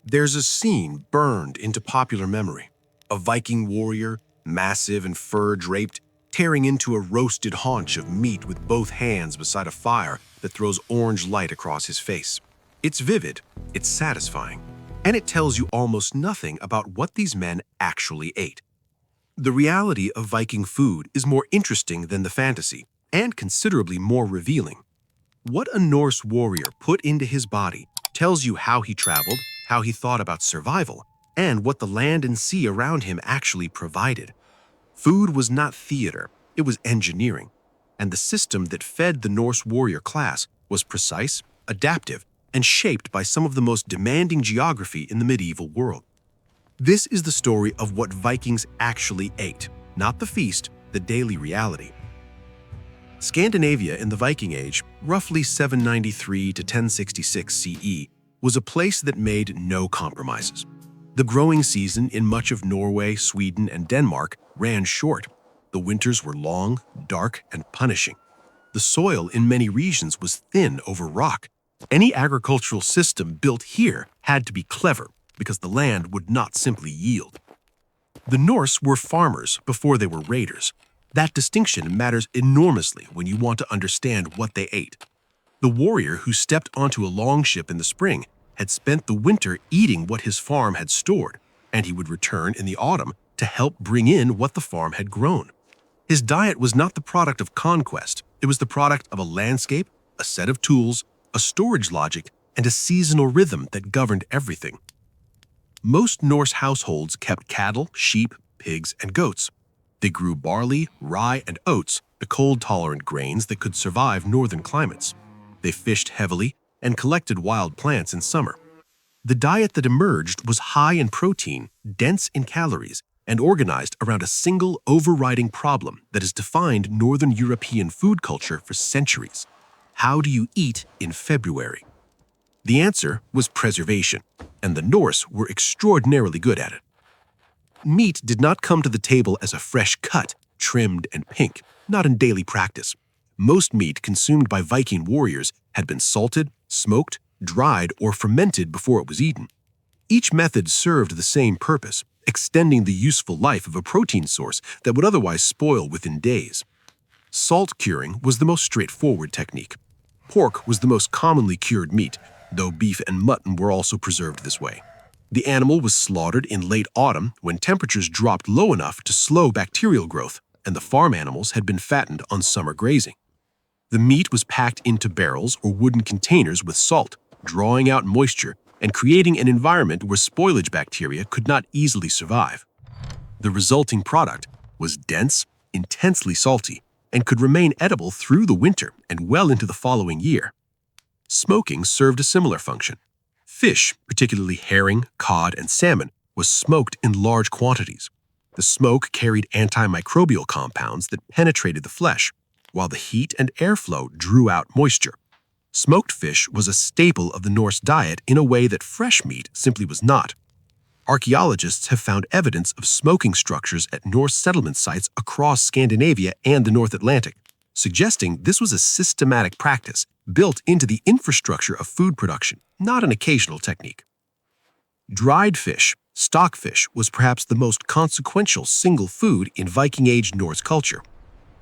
There's a scene burned into popular memory. A Viking warrior, massive and fur-draped, tearing into a roasted haunch of meat with both hands beside a fire that throws orange light across his face. It's vivid, it's satisfying, and it tells you almost nothing about what these men actually ate. The reality of Viking food is more interesting than the fantasy, and considerably more revealing. What a Norse warrior put into his body tells you how he traveled, how he thought about survival, and what the land and sea around him actually provided. Food was not theater, it was engineering, and the system that fed the Norse warrior class was precise, adaptive, and shaped by some of the most demanding geography in the medieval world. This is the story of what Vikings actually ate, not the feast, the daily reality. Scandinavia in the Viking Age, roughly 793 to 1066 CE, was a place that made no compromises. The growing season in much of Norway, Sweden, and Denmark ran short. The winters were long, dark, and punishing. The soil in many regions was thin over rock. Any agricultural system built here had to be clever because the land would not simply yield. The Norse were farmers before they were raiders. That distinction matters enormously when you want to understand what they ate. The warrior who stepped onto a longship in the spring had spent the winter eating what his farm had stored, and he would return in the autumn to help bring in what the farm had grown. His diet was not the product of conquest, it was the product of a landscape, a set of tools, a storage logic, and a seasonal rhythm that governed everything. Most Norse households kept cattle, sheep, pigs, and goats. They grew barley, rye, and oats, the cold-tolerant grains that could survive northern climates. They fished heavily and collected wild plants in summer. The diet that emerged was high in protein, dense in calories, and organized around a single overriding problem that has defined Northern European food culture for centuries. How do you eat in February? The answer was preservation, and the Norse were extraordinarily good at it. Meat did not come to the table as a fresh cut, trimmed and pink, not in daily practice. Most meat consumed by Viking warriors had been salted, smoked, dried, or fermented before it was eaten. Each method served the same purpose, extending the useful life of a protein source that would otherwise spoil within days. Salt curing was the most straightforward technique. Pork was the most commonly cured meat, though beef and mutton were also preserved this way. The animal was slaughtered in late autumn when temperatures dropped low enough to slow bacterial growth, and the farm animals had been fattened on summer grazing. The meat was packed into barrels or wooden containers with salt, drawing out moisture and creating an environment where spoilage bacteria could not easily survive. The resulting product was dense, intensely salty, and could remain edible through the winter and well into the following year. Smoking served a similar function. Fish, particularly herring, cod, and salmon, was smoked in large quantities. The smoke carried antimicrobial compounds that penetrated the flesh, while the heat and airflow drew out moisture. Smoked fish was a staple of the Norse diet in a way that fresh meat simply was not. Archaeologists have found evidence of smoking structures at Norse settlement sites across Scandinavia and the North Atlantic, suggesting this was a systematic practice built into the infrastructure of food production, not an occasional technique. Dried fish, stockfish, was perhaps the most consequential single food in Viking Age Norse culture.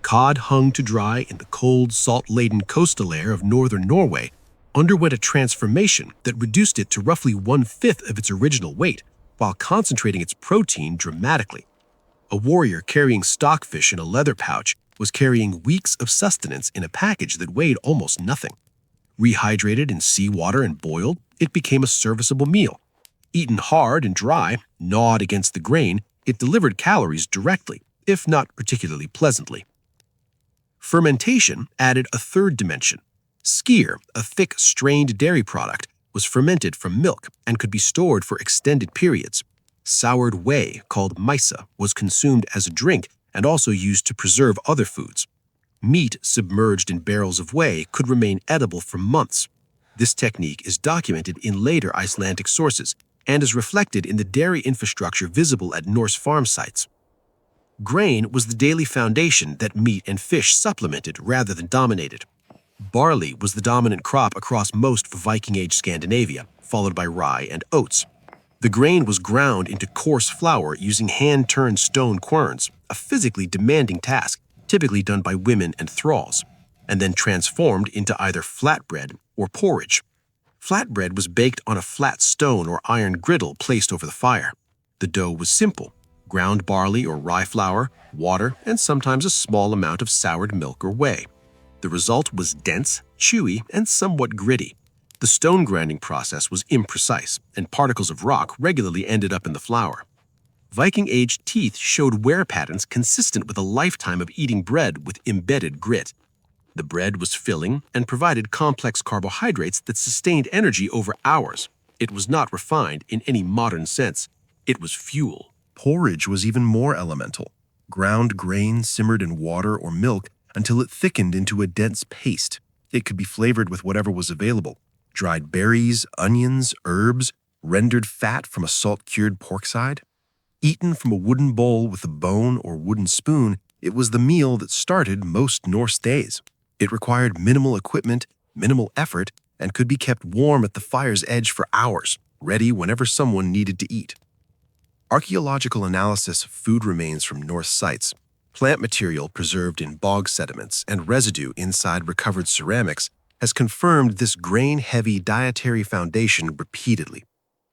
Cod hung to dry in the cold, salt-laden coastal air of northern Norway underwent a transformation that reduced it to roughly 1/5 of its original weight, while concentrating its protein dramatically. A warrior carrying stockfish in a leather pouch was carrying weeks of sustenance in a package that weighed almost nothing. Rehydrated in seawater and boiled, it became a serviceable meal. Eaten hard and dry, gnawed against the grain, it delivered calories directly, if not particularly pleasantly. Fermentation added a third dimension. Skyr, a thick, strained dairy product, was fermented from milk and could be stored for extended periods. Soured whey, called mysa, was consumed as a drink and also used to preserve other foods. Meat submerged in barrels of whey could remain edible for months. This technique is documented in later Icelandic sources and is reflected in the dairy infrastructure visible at Norse farm sites. Grain was the daily foundation that meat and fish supplemented rather than dominated. Barley was the dominant crop across most of Viking Age Scandinavia, followed by rye and oats. The grain was ground into coarse flour using hand-turned stone querns, a physically demanding task typically done by women and thralls, and then transformed into either flatbread or porridge. Flatbread was baked on a flat stone or iron griddle placed over the fire. The dough was simple: ground barley or rye flour, water, and sometimes a small amount of soured milk or whey. The result was dense, chewy, and somewhat gritty. The stone grinding process was imprecise, and particles of rock regularly ended up in the flour. Viking-age teeth showed wear patterns consistent with a lifetime of eating bread with embedded grit. The bread was filling and provided complex carbohydrates that sustained energy over hours. It was not refined in any modern sense. It was fuel. Porridge was even more elemental. Ground grain simmered in water or milk until it thickened into a dense paste. It could be flavored with whatever was available: dried berries, onions, herbs, rendered fat from a salt-cured pork side. Eaten from a wooden bowl with a bone or wooden spoon, it was the meal that started most Norse days. It required minimal equipment, minimal effort, and could be kept warm at the fire's edge for hours, ready whenever someone needed to eat. Archaeological analysis of food remains from Norse sites, plant material preserved in bog sediments, and residue inside recovered ceramics has confirmed this grain-heavy dietary foundation repeatedly.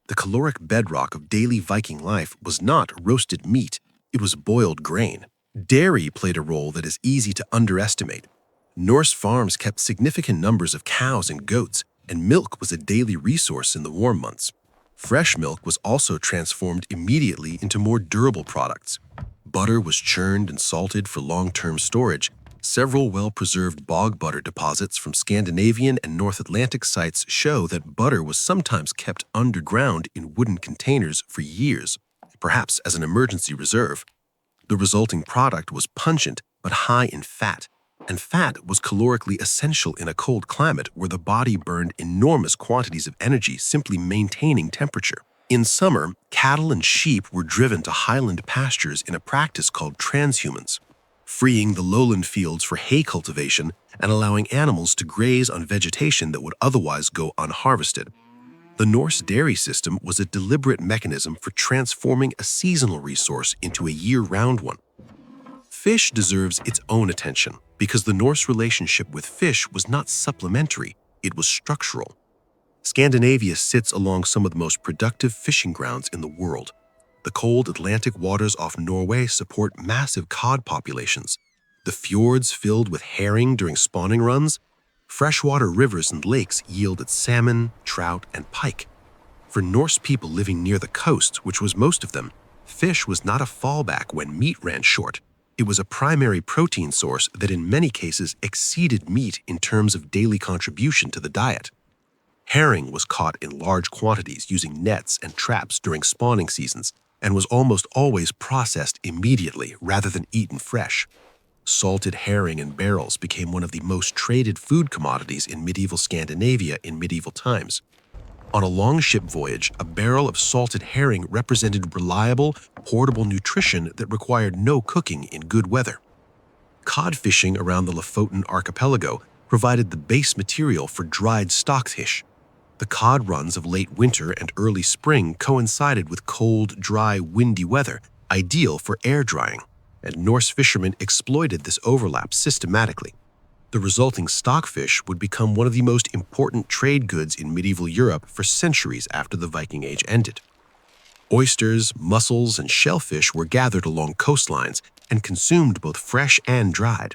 The caloric bedrock of daily Viking life was not roasted meat, it was boiled grain. Dairy played a role that is easy to underestimate. Norse farms kept significant numbers of cows and goats, and milk was a daily resource in the warm months. Fresh milk was also transformed immediately into more durable products. Butter was churned and salted for long-term storage. Several well-preserved bog butter deposits from Scandinavian and North Atlantic sites show that butter was sometimes kept underground in wooden containers for years, perhaps as an emergency reserve. The resulting product was pungent but high in fat, and fat was calorically essential in a cold climate where the body burned enormous quantities of energy simply maintaining temperature. In summer, cattle and sheep were driven to highland pastures in a practice called transhumance, freeing the lowland fields for hay cultivation and allowing animals to graze on vegetation that would otherwise go unharvested. The Norse dairy system was a deliberate mechanism for transforming a seasonal resource into a year-round one. Fish deserves its own attention because the Norse relationship with fish was not supplementary, it was structural. Scandinavia sits along some of the most productive fishing grounds in the world. The cold Atlantic waters off Norway support massive cod populations. The fjords filled with herring during spawning runs. Freshwater rivers and lakes yielded salmon, trout, and pike. For Norse people living near the coast, which was most of them, fish was not a fallback when meat ran short. It was a primary protein source that in many cases exceeded meat in terms of daily contribution to the diet. Herring was caught in large quantities using nets and traps during spawning seasons and was almost always processed immediately rather than eaten fresh. Salted herring in barrels became one of the most traded food commodities in medieval Scandinavia in medieval times. On a long ship voyage, a barrel of salted herring represented reliable, portable nutrition that required no cooking in good weather. Cod fishing around the Lofoten archipelago provided the base material for dried stockfish. The cod runs of late winter and early spring coincided with cold, dry, windy weather, ideal for air drying, and Norse fishermen exploited this overlap systematically. The resulting stockfish would become one of the most important trade goods in medieval Europe for centuries after the Viking Age ended. Oysters, mussels, and shellfish were gathered along coastlines and consumed both fresh and dried.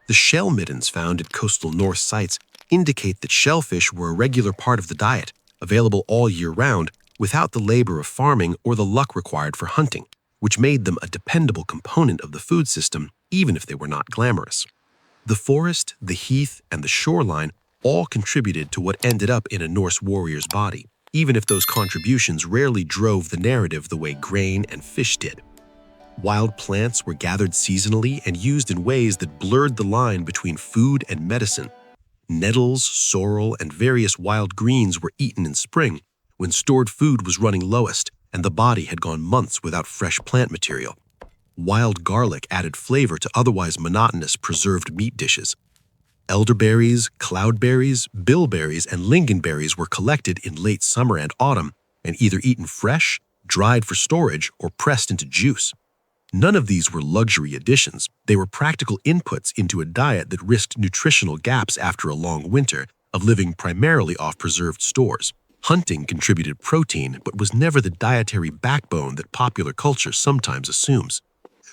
The shell middens found at coastal Norse sites indicate that shellfish were a regular part of the diet, available all year round without the labor of farming or the luck required for hunting, which made them a dependable component of the food system even if they were not glamorous. The forest, the heath, and the shoreline all contributed to what ended up in a Norse warrior's body, even if those contributions rarely drove the narrative the way grain and fish did. Wild plants were gathered seasonally and used in ways that blurred the line between food and medicine. Nettles, sorrel, and various wild greens were eaten in spring, when stored food was running lowest and the body had gone months without fresh plant material. Wild garlic added flavor to otherwise monotonous preserved meat dishes. Elderberries, cloudberries, bilberries, and lingonberries were collected in late summer and autumn and either eaten fresh, dried for storage, or pressed into juice. None of these were luxury additions. They were practical inputs into a diet that risked nutritional gaps after a long winter of living primarily off preserved stores. Hunting contributed protein, but was never the dietary backbone that popular culture sometimes assumes.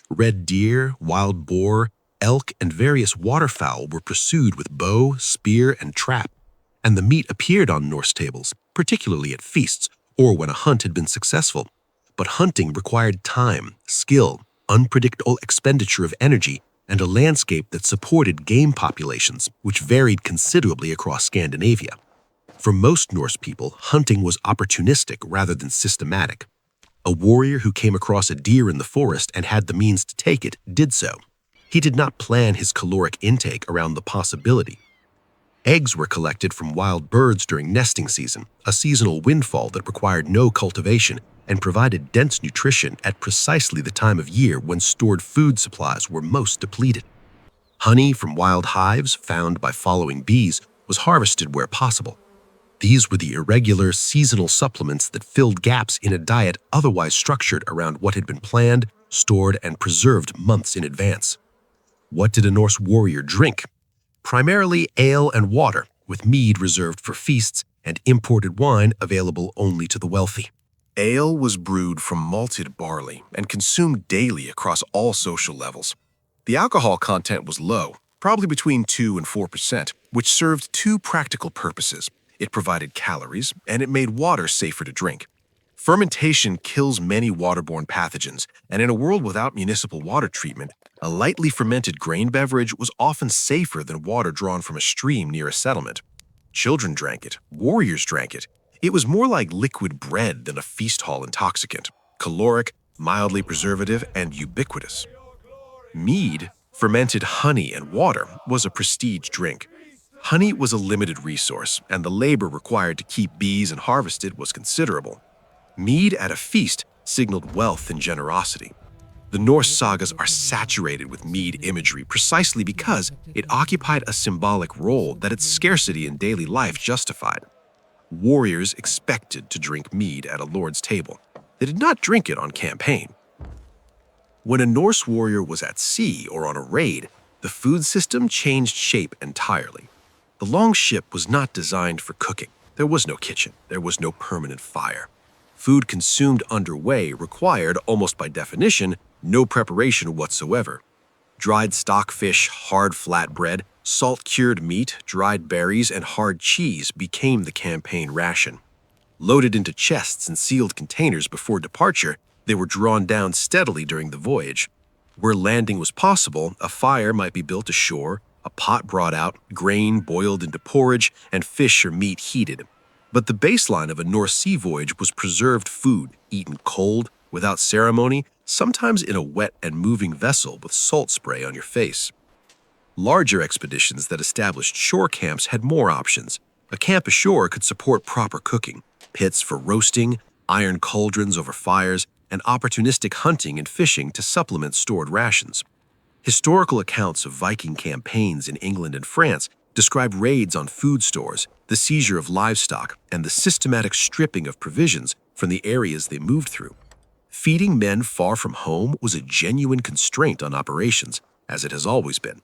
Red deer, wild boar, elk, and various waterfowl were pursued with bow, spear, and trap, and the meat appeared on Norse tables, particularly at feasts or when a hunt had been successful. But hunting required time, skill, unpredictable expenditure of energy, and a landscape that supported game populations, which varied considerably across Scandinavia. For most Norse people, hunting was opportunistic rather than systematic. A warrior who came across a deer in the forest and had the means to take it did so. He did not plan his caloric intake around the possibility. Eggs were collected from wild birds during nesting season, a seasonal windfall that required no cultivation and provided dense nutrition at precisely the time of year when stored food supplies were most depleted. Honey from wild hives found by following bees was harvested where possible. These were the irregular, seasonal supplements that filled gaps in a diet otherwise structured around what had been planned, stored, and preserved months in advance. What did a Norse warrior drink? Primarily ale and water, with mead reserved for feasts and imported wine available only to the wealthy. Ale was brewed from malted barley and consumed daily across all social levels. The alcohol content was low, probably between 2 and 4%, which served two practical purposes. It provided calories, and it made water safer to drink. Fermentation kills many waterborne pathogens, and in a world without municipal water treatment, a lightly fermented grain beverage was often safer than water drawn from a stream near a settlement. Children drank it, warriors drank it. It was more like liquid bread than a feast hall intoxicant, caloric, mildly preservative, and ubiquitous. Mead, fermented honey and water, was a prestige drink. Honey was a limited resource, and the labor required to keep bees and harvest it was considerable. Mead at a feast signaled wealth and generosity. The Norse sagas are saturated with mead imagery precisely because it occupied a symbolic role that its scarcity in daily life justified. Warriors expected to drink mead at a lord's table. They did not drink it on campaign. When a Norse warrior was at sea or on a raid, the food system changed shape entirely. The long ship was not designed for cooking. There was no kitchen. There was no permanent fire. Food consumed underway required, almost by definition, no preparation whatsoever. Dried stockfish, hard flatbread, salt-cured meat, dried berries, and hard cheese became the campaign ration. Loaded into chests and sealed containers before departure, they were drawn down steadily during the voyage. Where landing was possible, a fire might be built ashore, a pot brought out, grain boiled into porridge, and fish or meat heated. But the baseline of a North Sea voyage was preserved food, eaten cold, without ceremony, sometimes in a wet and moving vessel with salt spray on your face. Larger expeditions that established shore camps had more options. A camp ashore could support proper cooking, pits for roasting, iron cauldrons over fires, and opportunistic hunting and fishing to supplement stored rations. Historical accounts of Viking campaigns in England and France describe raids on food stores, the seizure of livestock, and the systematic stripping of provisions from the areas they moved through. Feeding men far from home was a genuine constraint on operations, as it has always been.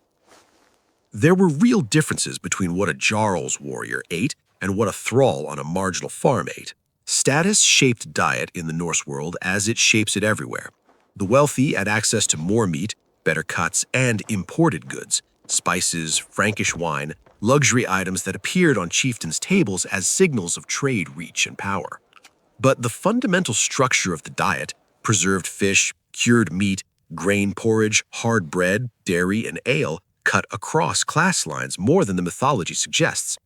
There were real differences between what a Jarl's warrior ate and what a thrall on a marginal farm ate. Status shaped diet in the Norse world as it shapes it everywhere. The wealthy had access to more meat, better cuts, and imported goods, spices, Frankish wine, luxury items that appeared on chieftains' tables as signals of trade reach and power. But the fundamental structure of the diet, preserved fish, cured meat, grain porridge, hard bread, dairy, and ale, cut across class lines more than the mythology suggests.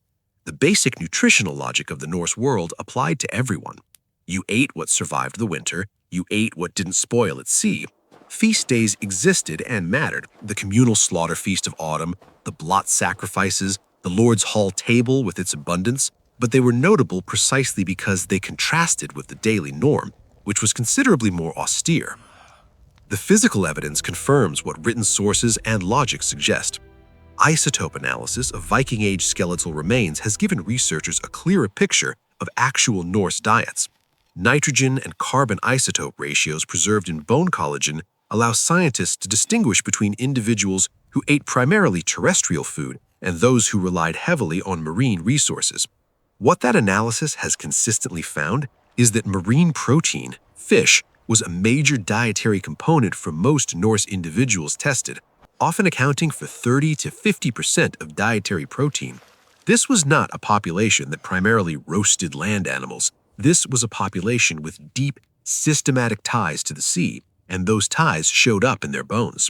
The basic nutritional logic of the Norse world applied to everyone. You ate what survived the winter, you ate what didn't spoil at sea. Feast days existed and mattered: the communal slaughter feast of autumn, the blot sacrifices, the Lord's Hall table with its abundance, but they were notable precisely because they contrasted with the daily norm, which was considerably more austere. The physical evidence confirms what written sources and logic suggest. Isotope analysis of Viking-age skeletal remains has given researchers a clearer picture of actual Norse diets. Nitrogen and carbon isotope ratios preserved in bone collagen allow scientists to distinguish between individuals who ate primarily terrestrial food and those who relied heavily on marine resources. What that analysis has consistently found is that marine protein, fish, was a major dietary component for most Norse individuals tested, often accounting for 30 to 50% of dietary protein. This was not a population that primarily roasted land animals. This was a population with deep, systematic ties to the sea, and those ties showed up in their bones.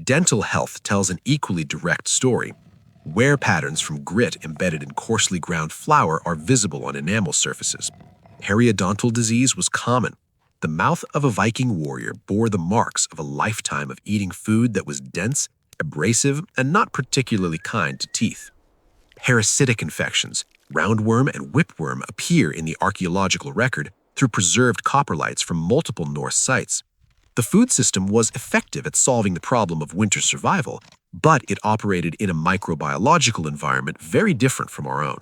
Dental health tells an equally direct story. Wear patterns from grit embedded in coarsely ground flour are visible on enamel surfaces. Periodontal disease was common. The mouth of a Viking warrior bore the marks of a lifetime of eating food that was dense, abrasive, and not particularly kind to teeth. Parasitic infections, roundworm and whipworm, appear in the archaeological record through preserved coprolites from multiple Norse sites. The food system was effective at solving the problem of winter survival, but it operated in a microbiological environment very different from our own.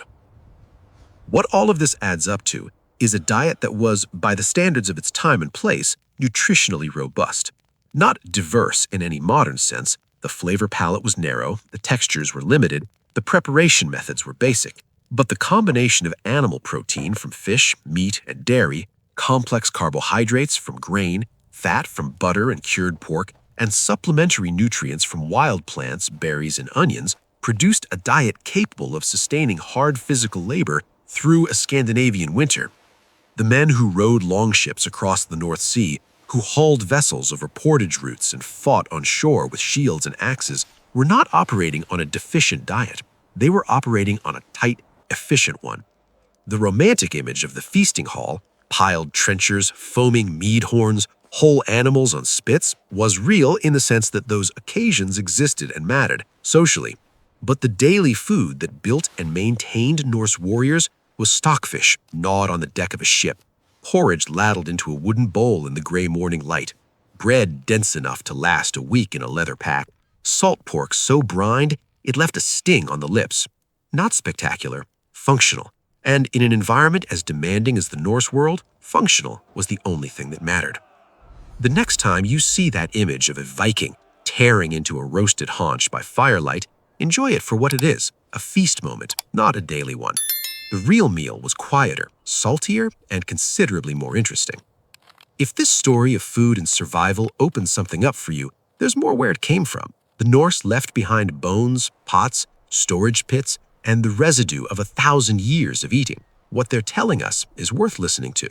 What all of this adds up to is a diet that was, by the standards of its time and place, nutritionally robust. Not diverse in any modern sense, the flavor palette was narrow, the textures were limited, the preparation methods were basic. But the combination of animal protein from fish, meat, and dairy, complex carbohydrates from grain, fat from butter and cured pork, and supplementary nutrients from wild plants, berries, and onions produced a diet capable of sustaining hard physical labor through a Scandinavian winter. The men who rowed longships across the North Sea, who hauled vessels over portage routes and fought on shore with shields and axes, were not operating on a deficient diet. They were operating on a tight, efficient one. The romantic image of the feasting hall, piled trenchers, foaming mead horns, whole animals on spits, was real in the sense that those occasions existed and mattered socially. But the daily food that built and maintained Norse warriors was stockfish gnawed on the deck of a ship, porridge ladled into a wooden bowl in the gray morning light, bread dense enough to last a week in a leather pack, salt pork so brined it left a sting on the lips. Not spectacular, functional. And in an environment as demanding as the Norse world, functional was the only thing that mattered. The next time you see that image of a Viking tearing into a roasted haunch by firelight, enjoy it for what it is, a feast moment, not a daily one. The real meal was quieter, saltier, and considerably more interesting. If this story of food and survival opens something up for you, there's more where it came from. The Norse left behind bones, pots, storage pits, and the residue of 1,000 years of eating. What they're telling us is worth listening to.